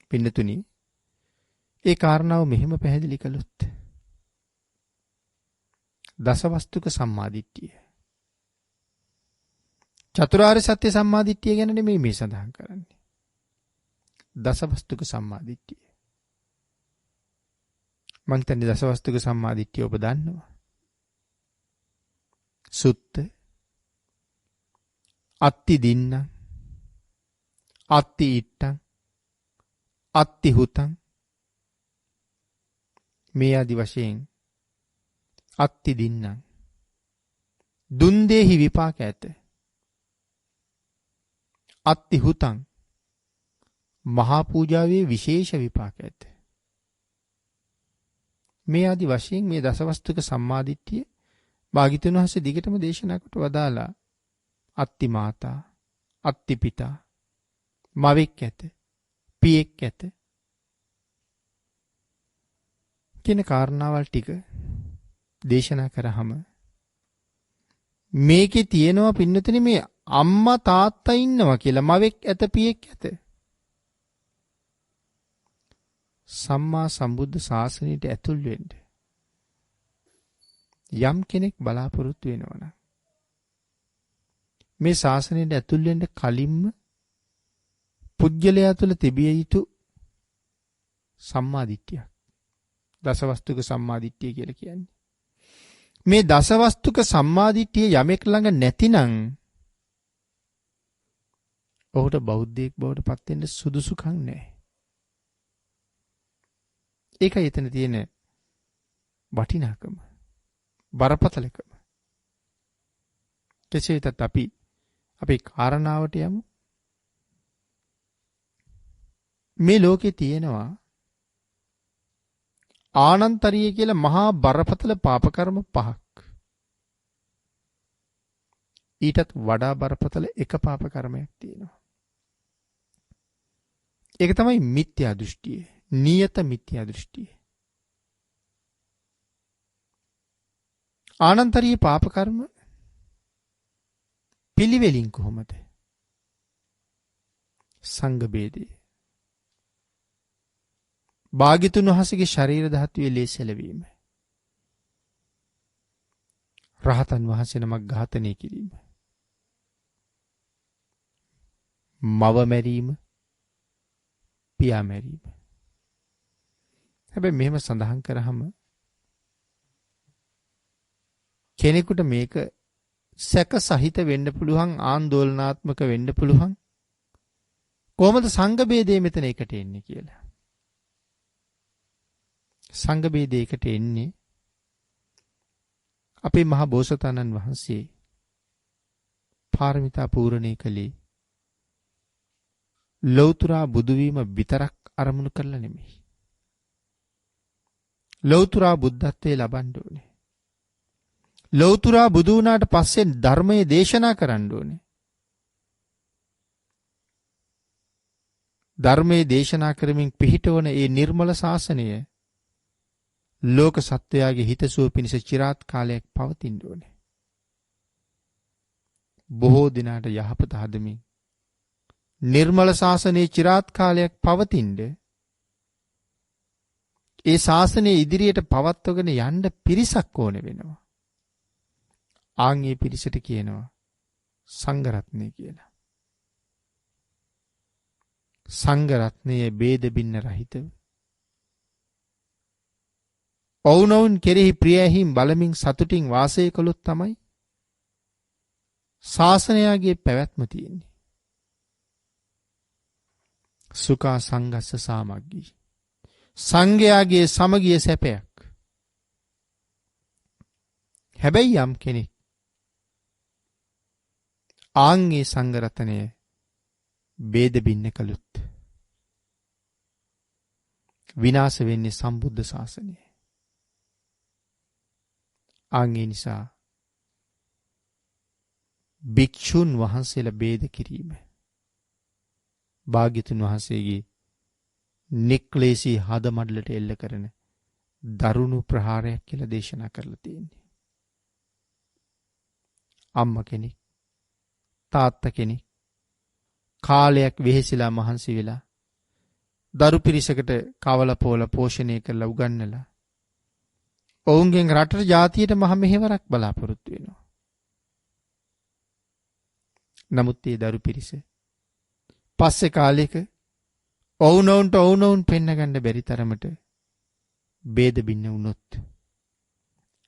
පින්නතුනි, ඒ කාරණාව මෙහෙම පැහැදිලි කළොත් දසවස්තුක සම්මාදිට්ඨිය, චතුරාර්ය සත්‍ය සම්මාදිට්ඨිය ගැන නෙමෙයි මේ සඳහන් කරන්නේ. දසවස්තුක සම්මාදිට්ඨිය. මං හිතන්නේ දසවස්තුක සම්මාදිට්ඨිය ඔබ දන්නවා. සුත්ත, අත්ති දින්න, අත්ති ඉට්ටං, අත්ති හුතං, මේ ආදි වශයෙන් අත්ති දින්න දුන් දෙහි විපාක ඇත. අත්ති හුතං මහා පූජාවේ විශේෂ විපාක ඇත. මේ ආදි වශයෙන් මේ දසවස්තුක සම්මාදිට්ඨිය භාග්‍යවතුන් වහන්සේ දිගටම දේශනා කොට වදාලා අත්ති මාතා, අත්ති පිතා, මවෙක් ඇත, පියෙක් ඇත කියන කාරණාවල් ටික දේශනා කරාම මේකේ තියෙනවා පින්නතුනි මේ අම්මා තාත්තා ඉන්නවා කියලා, මවෙක් ඇත, පියෙක් ඇත. සම්මා සම්බුද්ධ ශාසනයට ඇතුල් වෙන්න යම් කෙනෙක් බලාපොරොත්තු වෙනවනම් මේ ශාසනයට ඇතුල් වෙන්න කලින්ම පුජ්‍යලයා තුළ තිබිය යුතු සම්මාදිට්ඨියක් දසවස්තුක සම්මාදිට්ඨිය කියලා කියන්නේ. මේ දසවස්තුක සම්මාදිට්ඨිය යමෙක් ළඟ නැතිනම් ඔහුට බෞද්ධයෙක් බවට පත් වෙන්න සුදුසුකම් නැහැ. ඒකයි එතන තියෙන වටිනාකම, බරපතලකම. කෙසේ වෙතත් අපි අපේ කාරණාවට යමු. මේ ලෝකේ තියෙනවා ආනන්තරිය කියලා මහා බරපතල පාප කර්ම පහක්. ඊටත් වඩා බරපතල එක පාප කර්මයක් තියෙනවා. ඒක තමයි මිත්‍යා දෘෂ්ටිය, නියත මිත්‍යා දෘෂ්ටිය. ආනන්තරිය පාප කර්ම පිළිවෙලින් කොහොමද? සංඝ බේදය. භාග්‍යතුන් වහන්සේගේ ශරීර ධාතුවේ ලේ සැලවීම. රහතන් වහන්සේ නමක් ඝාතනය කිරීම. මව මැරීම, පියා මැරීම. හැබැයි මෙහෙම සඳහන් කරාම කෙනෙකුට මේක සැක සහිත වෙන්න පුළුවන්, ආందోලනාත්මක වෙන්න පුළුවන්. කොහොමද සංඝ බේදය මෙතන එකට එන්නේ කියලා. සංඝ බේදයකට එන්නේ අපේ මහ බෝසතාණන් වහන්සේ පාරමිතා පූර්ණේ කළේ ලෞතර බුදු වීම විතරක් අරමුණු කරලා නෙමෙයි. ලෞතර බුද්ධත්වයේ ලබන්න ඕනේ. ලෞතර බුදු වුණාට පස්සේ ධර්මයේ දේශනා කරන්න ඕනේ. ධර්මයේ දේශනා කරමින් පිහිටවන ඒ නිර්මල ශාසනය ලෝක සත්වයාගේ හිතසුව පිණිස চিරාත් කාලයක් පවතින්න ඕනේ. බොහෝ දිනාට යහපත හදමින් නිර්මල ශාසනයේ চিරාත් කාලයක් පවතින්න ඒ ශාසනය ඉදිරියට පවත්වගෙන යන්න පිරිසක් ඕනේ වෙනවා. ආන් ඒ පිරිසට කියනවා සංඝ රත්නය කියලා. සංඝ රත්නයේ ભેද බින්න රහිතව ඔවුනොවුන් කෙරෙහි ප්‍රියහිම් බලමින් සතුටින් වාසය කළොත් තමයි ශාසනයාගේ පැවැත්ම තියෙන්නේ. සුඛා සංගස්ස සාමග්ගී. සංඝයාගේ සමගිය සැපයක්. හැබැයි යම් කෙනෙක් ආන්ගේ සංඝරතනය ભેද බින්න කළොත් විනාශ වෙන්නේ සම්බුද්ධ ශාසනය. ආන්ගේ නිසා භික්ෂුන් වහන්සේලා ભેද කිරීම භාග්‍යතුන් වහන්සේගේ නික්ලේශී හදමඩලට එල්ල කරන දරුණු ප්‍රහාරයක් කියලා දේශනා කරලා තියෙන්නේ. අම්මා කෙනෙක්, තාත්තා කෙනෙක් කාලයක් වෙහෙසිලා මහන්සි වෙලා දරු පිරිසකට කවල පොල පෝෂණය කරලා උගන්වලා ඔවුන්ගෙන් රටට ජාතියට මහ මෙහෙවරක් බලාපොරොත්තු වෙනවා. නමුත් ඒ දරු පිරිස පස්සේ කාලෙක ඔවුනොවුන් පෙන්නගන්න බැරි තරමට ભેද බින්න වුණොත්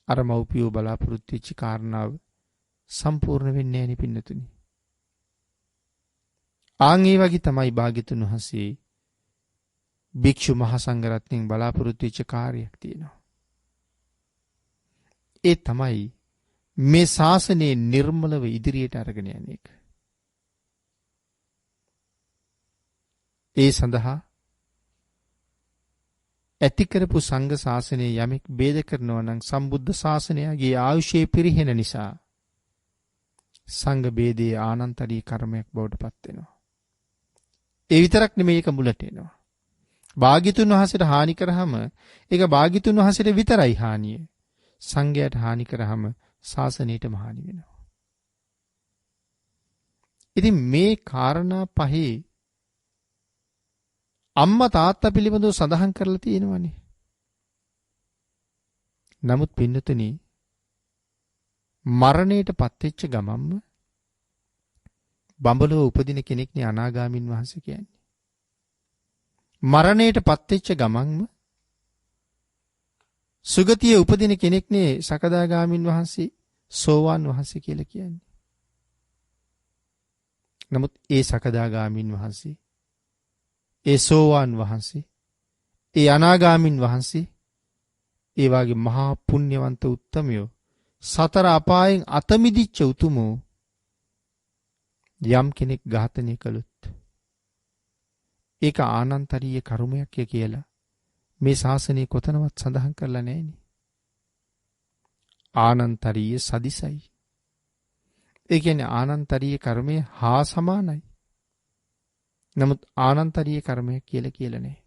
අර මව්පියෝ බලාපොරොත්තු වෙච්ච කාරණාව සම්පූර්ණ වෙන්නේ නැහැ නේ පින්නතුනි. ආන් ඒ වගේ තමයි භාග්‍යතුන් වහන්සේ භික්ෂු මහ සංඝරත්නයෙන් බලාපොරොත්තු වෙච්ච කාර්යයක් තියෙනවා. ඒ තමයි මේ ශාසනයේ නිර්මලව ඉදිරියට අරගෙන යන එක. ඒ සඳහා ඇති කරපු සංඝ ශාසනයේ යමෙක් ભેද කරනවා නම් සම්බුද්ධ ශාසනයගේ ආයුෂයේ පිරිහෙන නිසා සංඝ ભેදයේ ආනන්තරී කර්මයක් බවට පත් වෙනවා. ඒ විතරක් නෙමෙයි ඒක මුලට එනවා. භාග්‍යතුන් වහන්සේට හානි කරාම ඒක භාග්‍යතුන් වහන්සේට විතරයි හානිය. සංඝයාට හානි කරාම ශාසනයටම හානි වෙනවා. ඉතින් මේ කාරණා පහේ අම්මා තාත්තා පිළිබඳව සඳහන් කරලා තියෙනවනේ. නමුත් පින්නතුනි මරණයට පත්වෙච්ච ගමම්ම බඹලව උපදින කෙනෙක්නේ අනාගාමින් වහන්සේ කියන්නේ. මරණයට පත්වෙච්ච ගමන්ම සුගතියේ උපදින කෙනෙක්නේ සකදාගාමින් වහන්සේ සෝවාන් වහන්සේ කියලා කියන්නේ. නමුත් ඒ සකදාගාමින් වහන්සේ, ඒ සෝවාන් වහන්සේ, ඒ අනාගාමින් වහන්සේ ඒ වාගේ මහා පුණ්‍යවන්ත උත්තමයෝ සතර අපායෙන් අත මිදිච්ච උතුමෝ යම් කෙනෙක් ඝාතනය කළොත් ඒක ආනන්තරීය කර්මයක් කියලා මේ ශාසනය කොතනවත් සඳහන් කරලා නැහෙනි. ආනන්තරීය සදිසයි. ඒ කියන්නේ ආනන්තරීය කර්මය හා සමානයි. නමුත් ආනන්තරීය කර්මයක් කියලා නැහැ.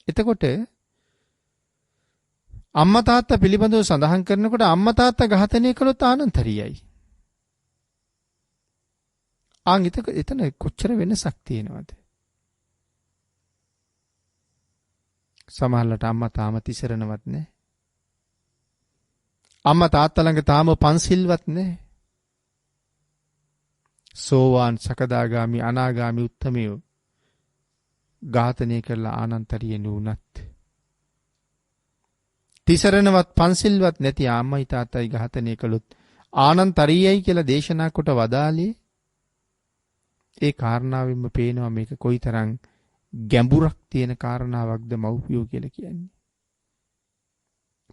එතකොට අම්මා තාත්තා පිළිබඳව සඳහන් කරනකොට අම්මා තාත්තා ඝාතනය කළොත් ආනන්තරීයයි. එතන කොච්චර වෙනසක් තියෙනවද? සමහරවිට අම්මා තාම තිසරණවත් නැහැ. අම්මා තාත්තා ළඟ තාම පන්සිල්වත් නැහැ. සෝවාන් සකදාගාමි අනාගාමි උත්තමයෝ ඝාතනය කරලා ආනන්තරීය නුනත් තිසරණවත් පන්සිල්වත් නැති අම්මයි තාත්තයි ඝාතනය කළොත් ආනන්තරීයයි කියලා දේශනා කොට වදාළේ ඒ කාරණාවෙන්ම පේනවා මේක කොයිතරම් ගැඹුරක් තියෙන කාරණාවක්ද මව්පියෝ කියලා කියන්නේ.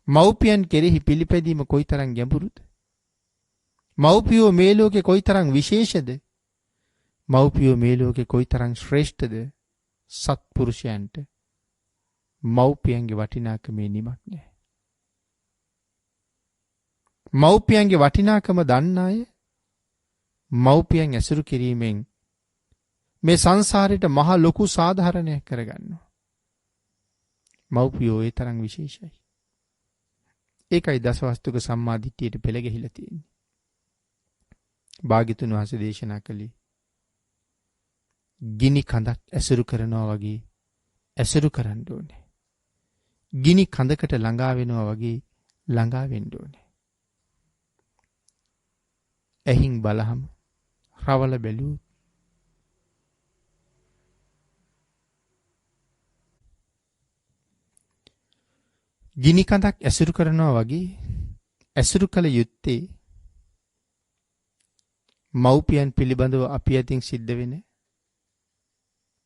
මව්පියන් කෙරෙහි පිළිපැදීම කොයිතරම් ගැඹුරුද? මව්පියෝ මේ ලෝකේ කොයිතරම් විශේෂද? මව්පියෝ මේ ලෝකේ කොයිතරම් ශ්‍රේෂ්ඨද? සත්පුරුෂයන්ට මව්පියන්ගේ වටිනාකමේ නිමක් නැහැ. මව්පියන්ගේ වටිනාකම දන්න අය මව්පියන් ඇසුරු කිරීමෙන් මේ සංසාරයට මහ ලොකු සාධාරණයක් කරගන්නවා. මව්පියෝ ඒ තරම් විශේෂයි. ඒකයි දසවස්තුක සම්මාදිට්ඨියට පෙළ ගැහිලා තියෙන්නේ. භාග්‍යතුන් වහන්සේ දේශනා කළේ ගිනි කඳක් ඇසුරු කරනවා වගේ ඇසුරු කරන්න ඕනේ. ගිනි කඳකට ළඟා වෙනවා වගේ ළඟා වෙන්න ඕනේ. ඇහින් බලහම රවල බැලුවොත් ගිනි කඳක් ඇසුරු කරනවා වගේ ඇසුරු කළ යුත්තේ මව්පියන් පිළිබඳව අපි අතින් සිද්ධ වෙන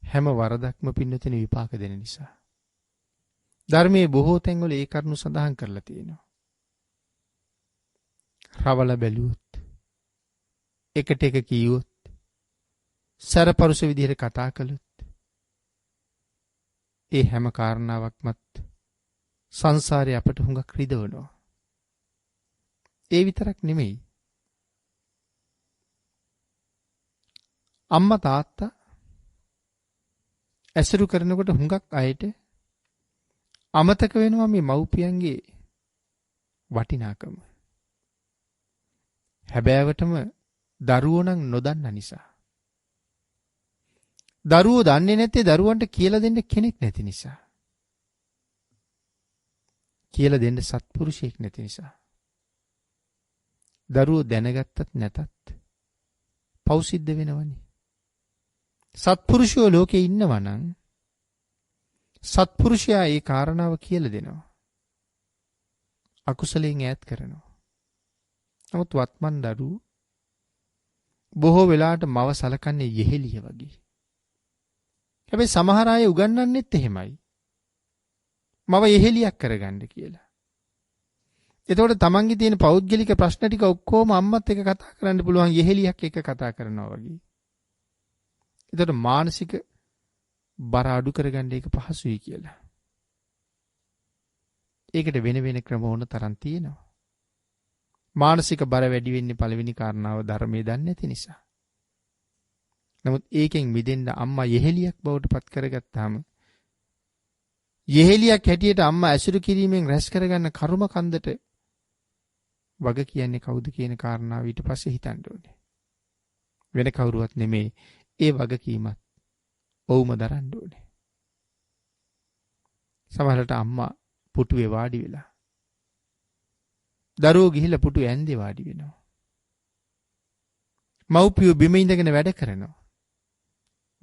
හැම වරදක්ම පින්නතින විපාක දෙන නිසා. ධර්මයේ බොහෝ තැන්වල ඒ කරුණු සඳහන් කරලා තියෙනවා. රවල බැලුවොත්, එකට එක කීවොත්, සරපරුස විදිහට කතා කළොත් ඒ හැම කාරණාවක්මත් සංසාරේ අපට හුඟක් රිදවනවා. ඒ විතරක් නෙමෙයි. අම්මා තාත්තා ඇසුරු කරනකොට හුඟක් අයට අමතක වෙනවා මේ මව්පියන්ගේ වටිනාකම. හැබෑවටම දරුවෝ නම් නොදන්න නිසා. දරුවෝ දන්නේ නැත්තේ දරුවන්ට කියලා දෙන්න කෙනෙක් නැති නිසා. කියලා දෙන්න සත්පුරුෂයෙක් නැති නිසා. දරුවෝ දැනගත්තත් නැතත් පව් සිද්ධ වෙනවනේ. සත්පුරුෂයෝ ලෝකේ ඉන්නවා නම් සත්පුරුෂයා ඒ කාරණාව කියලා දෙනවා. අකුසලයෙන් ඈත් කරනවා. නමුත් වත්මන් දරුවෝ බොහෝ වෙලාවට මව සලකන්නේ යෙහෙලිය වගේ. හැබැයි සමහර අය උගන්වන්නෙත් එහෙමයි. මව යෙහෙලියක් කරගන්න කියලා. එතකොට තමන්ගේ තියෙන පෞද්ගලික ප්‍රශ්න ටික ඔක්කොම අම්මත් එක්ක කතා කරන්න පුළුවන් යෙහෙලියක් එක්ක කතා කරනවා වගේ. එතකොට මානසික බර අඩු කරගන්න එක පහසුයි කියලා. ඒකට වෙන වෙන ක්‍රම ඕන තරම් තියෙනවා. මානසික බර වැඩි වෙන්නේ පළවෙනි කාරණාව ධර්මයේ දන්නේ නැති නිසා. නමුත් ඒකෙන් මිදෙන්න අම්මා යෙහෙලියක් බවට පත් කරගත්තාම යෙහෙලියක් හැටියට අම්මා ඇසුරු කිරීමෙන් රැස් කරගන්න කර්ම කන්දට වග කියන්නේ කවුද කියන කාරණාව ඊට පස්සේ හිතන්න ඕනේ. වෙන කවුරුවත් නෙමෙයි. ඒ වගකීමත් ඔවුම දරන්න ඕනේ. සමහරවිට අම්මා පුටුවේ වාඩි වෙලා දරුවෝ ගිහිල්ලා පුටුවේ ඇන්දේ වාඩි වෙනවා. මව්පියෝ බිම ඉඳගෙන වැඩ කරනවා.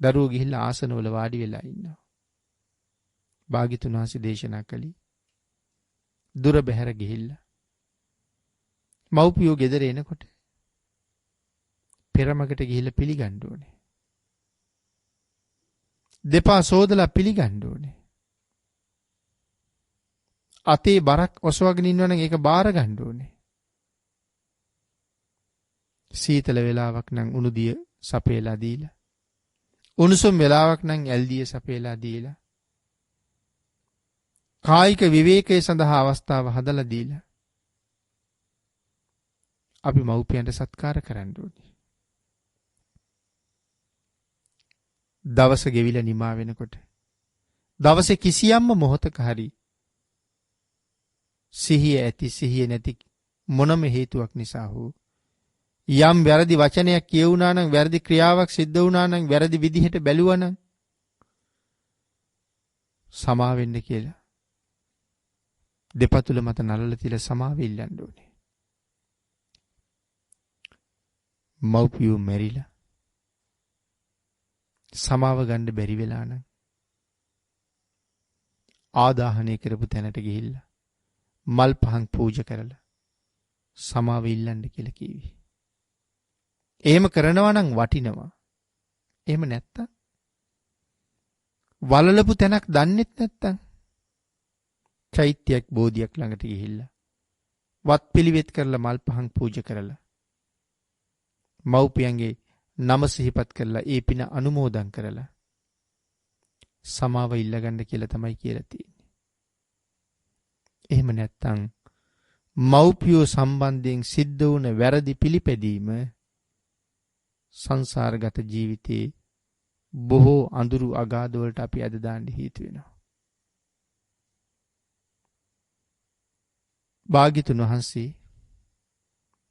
දරුවෝ ගිහිල්ලා ආසනවල වාඩි වෙලා ඉන්නවා. භාග්‍යතුන් වහන්සේ දේශනා කළේ දුර බැහැර ගිහිල්ලා මව්පියෝ ගෙදර එනකොට පෙරමකට ගිහිල්ලා පිළිගන්න ඕනේ. දෙපා සෝදලා පිළිගන්න ඕනේ. අතේ බරක් ඔසවගෙන ඉන්නවනම් ඒක බාර ගන්න ඕනේ. සීතල වෙලාවක් නම් උණුදිය සපේලා දීලා, උණුසුම් වෙලාවක් නම් ඇල්දිය සපේලා දීලා, කායික විවේකයේ සඳහා අවස්ථාව හදලා දීලා අපි මව්පියන්ට සත්කාර කරන්න ඕනේ. දවස ගෙවිලා නිමා වෙනකොට දවසේ කිසියම්ම මොහොතක හරි සිහිය ඇති සිහිය නැති මොනම හේතුවක් නිසා හෝ යම් වැරදි වචනයක් කියවුණා නම්, වැරදි ක්‍රියාවක් සිද්ධ වුණා නම්, වැරදි විදිහට බැලුවා නම් සමා වෙන්න කියලා දෙපතුල මත නලල තියලා සමාව ඉල්ලන්න ඕනේ. මව්පියෝ මැරිලා සමාව ගන්න බැරි වෙලා නම් ආදාහනය කරපු තැනට ගිහිල්ලා මල් පහන් පූජා කරලා සමාව ඉල්ලන්න කියලා කිව්වේ. එහෙම කරනවා නම් වටිනවා. එහෙම නැත්තම් වලලපු තැනක් දන්නෙත් නැත්තම් චෛත්‍යයක් බෝධියක් ළඟට ගිහිල්ලා වත් පිළිවෙත් කරලා මල් පහන් පූජා කරලා මව්පියන්ගේ නම සිහිපත් කරලා ඒ පින අනුමෝදන් කරලා සමාව ඉල්ලගන්න කියලා තමයි කියලා තියෙන්නේ. එහෙම නැත්තම් මව්පියෝ සම්බන්ධයෙන් සිද්ධ වුණ වැරදි පිළිපැදීම සංසාරගත ජීවිතේ බොහෝ අඳුරු අගාධ වලට අපි අද දාන්න හේතු වෙනවා. භාග්‍යතුන් වහන්සේ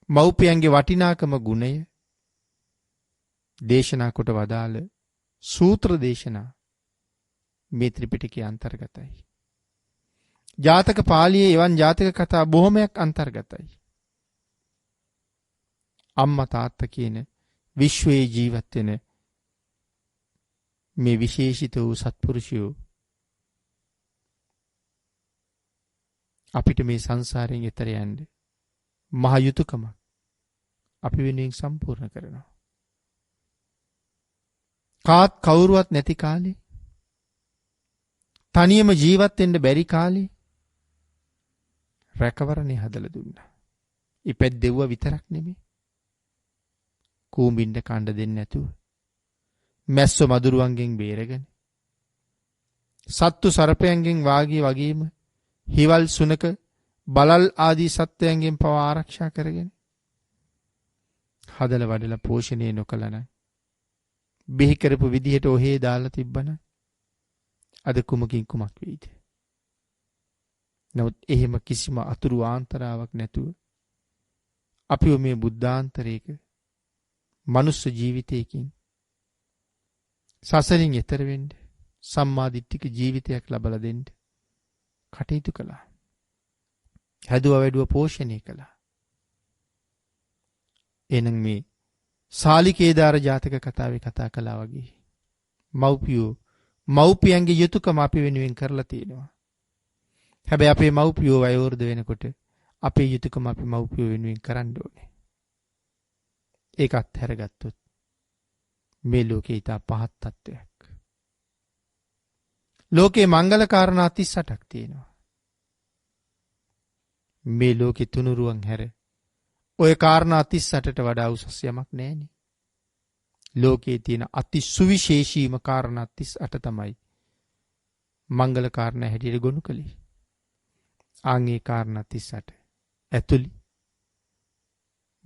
මව්පියන්ගේ වටිනාකම ගුණය දේශනා කොට වදාළ සූත්‍ර දේශනා මේ ත්‍රිපිටකයේ අන්තර්ගතයි. ජාතක පාළියේ එවන් ජාතක කතා බොහොමයක් අන්තර්ගතයි. අම්මා තාත්තා කියන විශ්වයේ ජීවත් වෙන මේ විශේෂිත වූ සත්පුරුෂයෝ අපිට මේ සංසාරයෙන් එතර යන්න මහ යුතුයකම අපි වෙනුවෙන් සම්පූර්ණ කරනවා. කාත් කවුරුවත් නැති කාලේ, තනියම ජීවත් වෙන්න බැරි කාලේ රැකවරණේ හදලා දුන්නා. ඉපැද්දෙව්වා විතරක් නෙමෙයි. කූඹින්ට කණ්ඩ දෙන්නේ නැතුව, මැස්සෝ මදුරුවන්ගෙන් බේරගෙන, සත්තු සර්පයන්ගෙන් වාගේ වගේම හිවල් සුනක බලල් ආදී සත්වයන්ගෙන් පවා ආරක්ෂා කරගෙන හදල වඩලා පෝෂණය නොකළන, බිහි කරපු විදිහට ඔහේ දාලා තිබ්බන අද කුමකින් කුමක් වෙයිද? නමුත් එහෙම කිසිම අතුරු ආන්තරාවක් නැතුව අපිව මේ බුද්ධාන්තරයක මනුස්ස ජීවිතයකින් සසරින් එතර වෙන්න සම්මාදිට්ඨික ජීවිතයක් ලබලා දෙන්න කටයුතු කළා. හැදුවා වැඩුවා පෝෂණය කළා. එනං මේ සාලිකේදාර ජාතක කතාවේ කතා කළා වගේ මව්පියෝ මව්පියන්ගේ යුතුයකම අපි වෙනුවෙන් කරලා තියෙනවා. හැබැයි අපේ මව්පියෝ වයෝවෘද්ධ වෙනකොට අපේ යුතුයකම අපි මව්පියෝ වෙනුවෙන් කරන්න ඕනේ. ඒකත් හැරගත්තොත් මේ ලෝකේ ඊට පහත් තත්ත්වයක්. ලෝකේ මංගල කාරණා 38ක් තියෙනවා. මේ ලෝකේ තුනුරුවන් හැර ඔය කාරණා 38ට වඩා උසස් යමක් නැහෙනි. ලෝකේ තියෙන අති සුවිශේෂීම කාරණා 38 තමයි මංගල කාරණා හැටියට ගොනු කළේ. ආන්ගේ කාරණා 38 ඇතුළි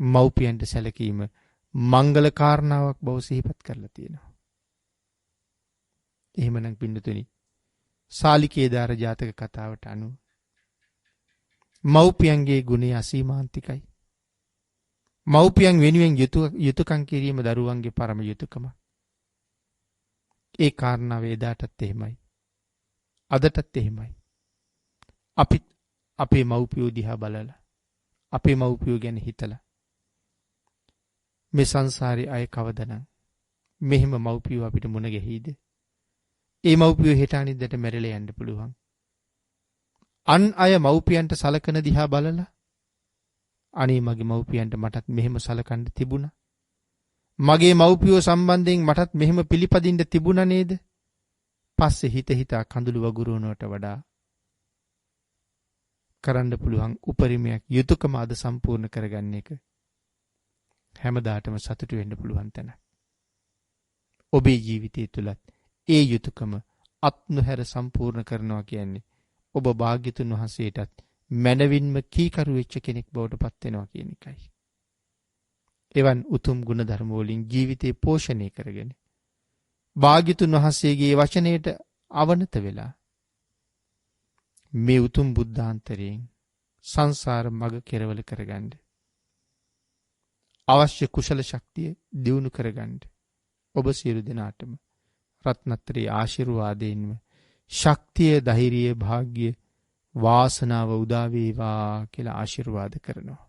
මව්පියන්ට සැලකීම මංගල කාරණාවක් බව සිහිපත් කරලා තියෙනවා. එහෙමනම් පින්නතුනි, සාලිකේදාර ජාතක කතාවට අනුව මව්පියන්ගේ ගුණය අසීමාන්තිකයි. මව්පියන් වෙනුවෙන් යුතුයකම් කිරීම දරුවන්ගේ පරම යුතුයකම. ඒ කාරණාව එදාටත් එහෙමයි, අදටත් එහෙමයි. අපි අපේ මව්පියෝ දිහා බලලා, අපේ මව්පියෝ ගැන හිතලා මේ සංසාරේ අය කවදනම් මෙහෙම මව්පියෝ අපිට මුණ ගැහිද? ඒ මව්පියෝ හෙට අනිද්දාට මැරෙලා යන්න පුළුවන්. අන් අය මව්පියන්ට සලකන දිහා බලලා අනේ මගේ මව්පියන්ට මටත් මෙහෙම සලකන්න තිබුණා. මගේ මව්පියෝ සම්බන්ධයෙන් මටත් මෙහෙම පිළිපදින්න තිබුණා නේද? පස්සේ හිත හිතා කඳුළු වගුරුවනවට වඩා කරන්න පුළුවන් උපරිමයක් යුතුයකම අද සම්පූර්ණ කරගන්න එක හැමදාටම සතුටු වෙන්න පුළුවන් තැන. ඔබේ ජීවිතය තුලත් ඒ යුතුයකම අත් නොහැර සම්පූර්ණ කරනවා කියන්නේ ඔබ භාග්‍යතුන් වහන්සේටත් මනවින්ම කීකරු වෙච්ච කෙනෙක් බවට පත් වෙනවා කියන එකයි. එවන් උතුම් ගුණ ධර්ම වලින් ජීවිතේ පෝෂණය කරගෙන භාග්‍යතුන් වහන්සේගේ වචනයට අවනත වෙලා මේ උතුම් බුද්ධාන්තරයෙන් සංසාර මඟ කෙරවල කරගන්න අවශ්‍ය කුසල ශක්තිය දියුණු කරගන්න ඔබ සියලු දෙනාටම රත්නත්‍රයේ ආශිර්වාදයෙන්ම ශක්තිය, ධෛර්යය, වාග්ය, වාසනාව උදා වේවා කියලා ආශිර්වාද කරනවා.